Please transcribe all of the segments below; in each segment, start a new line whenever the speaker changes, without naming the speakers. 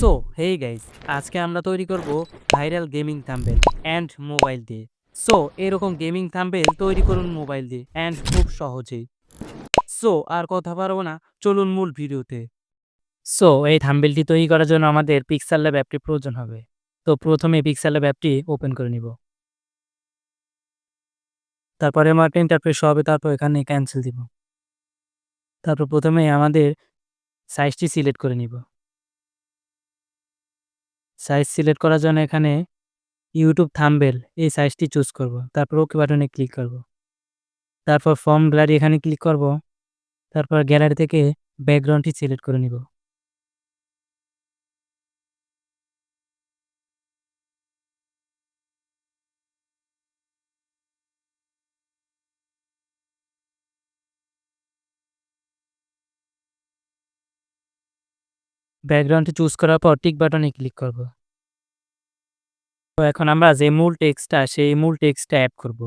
So hey guys, আজকে আমরা তৈরি করব viral gaming thumbnail and mobile দিয়ে। সো এরকম গেমিং থাম্বনেল তৈরি করুন মোবাইল দিয়ে অ্যান্ড খুব সহজেই। সো আর কথা পারবো না, চলুন মূল ভিডিওতে। সো এই থাম্বনেলটি তৈরি করার জন্য আমাদের পিক্সেল ল্যাব অ্যাপটি প্রয়োজন হবে। তো প্রথমে পিক্সেল ল্যাব অ্যাপটি ওপেন করে নিব। তারপরে আমার একটা ইন্টারফেস হবে, তারপর এখানে ক্যান্সেল দিব। তারপর প্রথমে আমাদের সাইজটি সিলেক্ট করে নিব। সাইজ সিলেক্ট করার জন্য এখানে ইউটিউব থাম্বনেল এই সাইজটি চুজ করব। তারপর ওকে বাটনে ক্লিক করব। তারপর ফর্ম গ্যালারি এখানে ক্লিক করব। তারপর গ্যালারি থেকে ব্যাকগ্রাউন্ডটি সিলেক্ট করে নিব। ব্যাকগ্রাউন্ডটি চুজ করার পর টিক বাটনে ক্লিক করব। তো এখন আমরা যে মূল টেক্সটটা সেই মূল টেক্সটটা অ্যাড করব।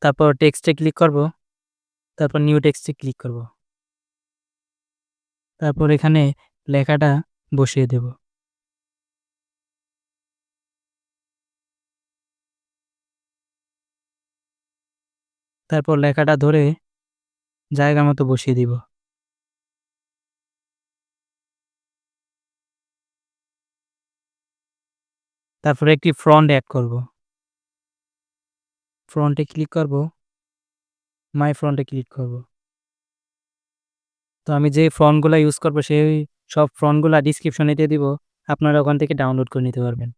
তারপর টেক্সটে ক্লিক করব। তারপর নিউ টেক্সটে ক্লিক করব। তারপর এখানে লেখাটা বসিয়ে দেব। তারপর লেখাটা ধরে জায়গা মতো বসিয়ে দিব। তারপর একটি ফন্ট অ্যাড করব। ফন্টে ক্লিক করব। মাই ফন্টে ক্লিক করব। তো আমি যে ফন্টগুলা ইউজ করব সেই সব ফন্টগুলা ডিসক্রিপশনে দিয়ে দিব। আপনারা ওখান থেকে ডাউনলোড করে নিতে পারবেন।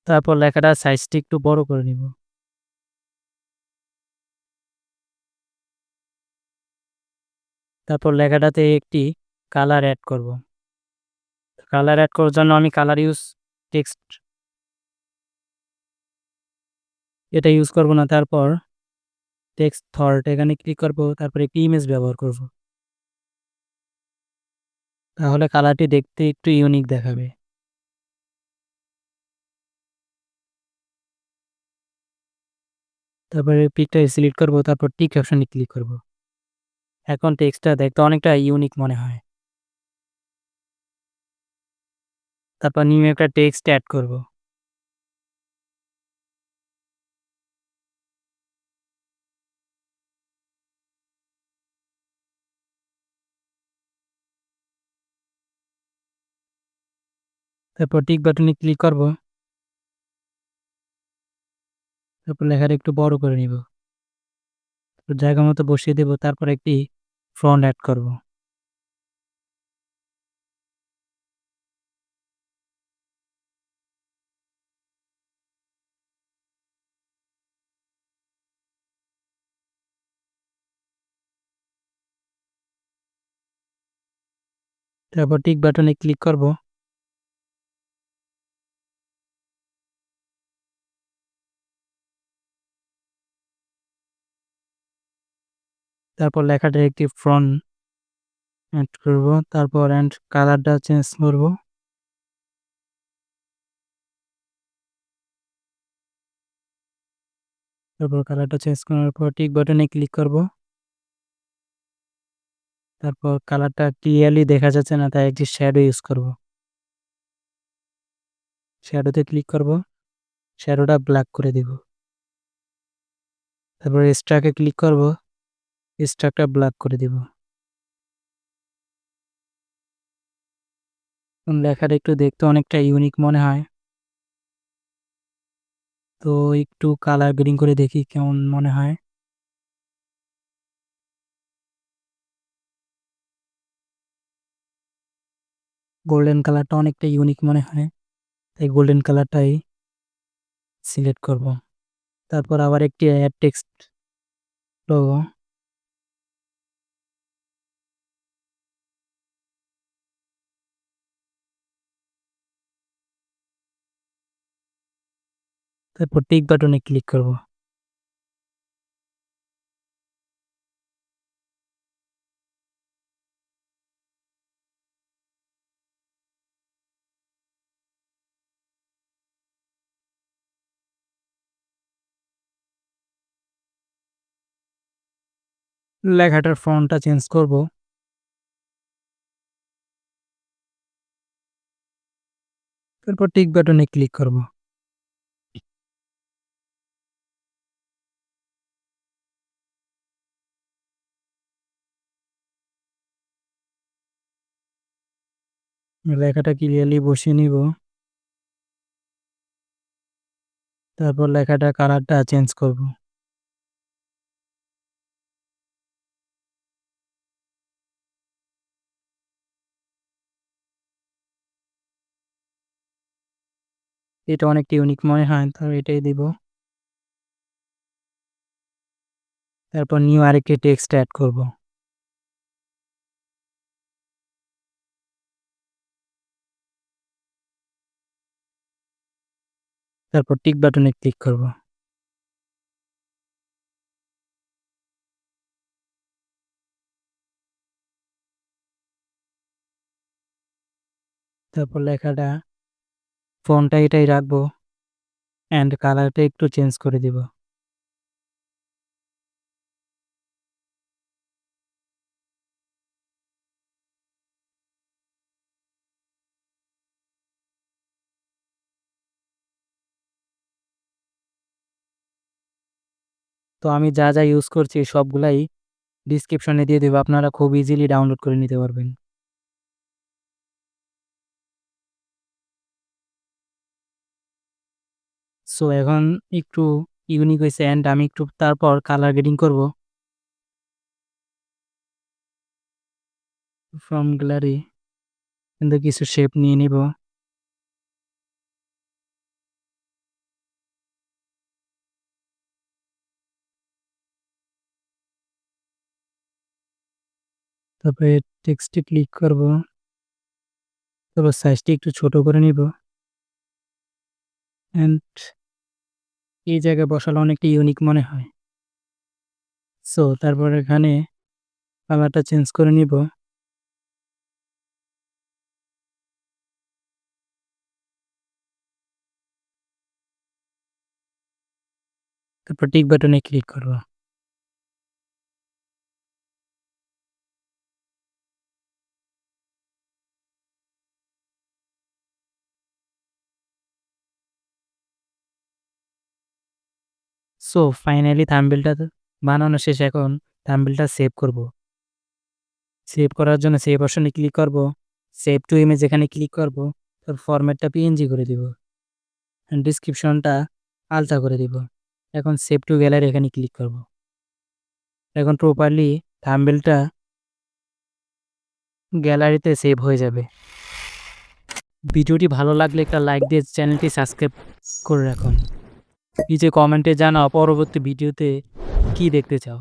তারপর লেখাটার সাইজটি একটু বড় করে নিব। তারপর লেখাটাতে একটি কালার এড করব। কালার এড করার জন্য আমি কালার ইউজ টেক্সট এটা ইউজ করব না। তারপর টেক্সট থট এখানে ক্লিক করব। তারপর একটি ইমেজ ব্যবহার করব। তাহলে কালারটি দেখতে একটু ইউনিক দেখাবে। তারপরে পিকটা সিলেক্ট করব। তারপর টিক অপশনে ক্লিক করব। এখন টেক্সটটা দেখতে অনেকটা ইউনিক মনে হয়। তারপর নিউ একটা টেক্সট এড করব। তারপর টিক বাটনে ক্লিক করব। তারপর লেখাটা একটু বড় করে নিব। জায়গা মতো বসিয়ে দেব। তারপর একটি ফন্ট এড করব। তারপর টিক বাটনে ক্লিক করব। তারপর লেখাটার একটি ফন্ট এড করব। তারপর কালারটা চেঞ্জ করব। তারপর কালারটা চেঞ্জ করার পর টিক বাটনে ক্লিক করব। তারপর কালারটা ক্লিয়ারলি দেখা যাচ্ছে না, তাই একটি শ্যাডো ইউজ করব। শ্যাডোতে ক্লিক করব। শ্যাডোটা ব্ল্যাক করে দিব। তারপর স্ট্রাকে ক্লিক করব। স্ট্রাকটা ব্ল্যাক করে দিব। লেখাটা একটু দেখতে অনেকটা ইউনিক মনে হয়। তো একটু কালার গ্রেডিং করে দেখি কেমন মনে হয়। গোল্ডেন কালারটা অনেকটা ইউনিক মনে হয়, তাই গোল্ডেন কালারটাই সিলেক্ট করব। তারপর আবার একটি অ্যাড টেক্সট লোগো। তারপর টিক বাটনে ক্লিক করব। লেখাটার ফন্টটা চেঞ্জ করব। তারপর টিক বাটনে ক্লিক করব। লেখাটা ক্লিয়ারলি বসিয়ে নিব। তারপর লেখাটার কালারটা চেঞ্জ করব। এটা অনেকটা ইউনিক মনে হয়, তো এটাই দিব। তারপর নিউ আরেকটি টেক্সট এড করব। তারপর টিক বাটনে ক্লিক করব। তারপর লেখাটা ফন্টটা এটাই রাখবো অ্যান্ড কালারটা একটু চেঞ্জ করে দিব। তো আমি যা, যা ইউজ করছি সবগুলাই ডিসক্রিপশনে দিয়ে দেব। আপনারা খুব ইজিলি ডাউনলোড করে নিতে পারবেন। সো এখন একটু ইউনিক হইছে অ্যান্ড আমি একটু তারপর কালার গ্রেডিং করব। ফ্রম গ্যালারি কিন্তু কিছু শেপ নিয়ে নিব। তারপরে টেক্সটে ক্লিক করব। তারপর সাইজটি একটু ছোট করে নিব অ্যান্ড এই জায়গায় বসালে অনেকটা ইউনিক মনে হয়। সো তারপর এখানে কালারটা চেঞ্জ করে নিব। তারপর টিক বাটনে ক্লিক করব। সো ফাইনালি থাম্বনেলটা বানানো শেষ। এখন থাম্বনেলটা সেভ করব। সেভ করার জন্য সেভ অপশনে ক্লিক করব। সেভ টু ইমেজ এখানে ক্লিক করব। তার ফরম্যাটটা পিএনজি করে দিব। ডেসক্রিপশনটা আলতা করে দিব। এখন সেভ টু গ্যালারি এখানে ক্লিক করব। এখন প্রপারলি থাম্বনেলটা গ্যালারিতে সেভ হয়ে যাবে। ভিডিওটি ভালো লাগলে একটা লাইক দিয়ে চ্যানেলটি সাবস্ক্রাইব করে রাখুন। নিচে কমেন্টে জানাও পরবর্তী ভিডিওতে কী দেখতে চাও।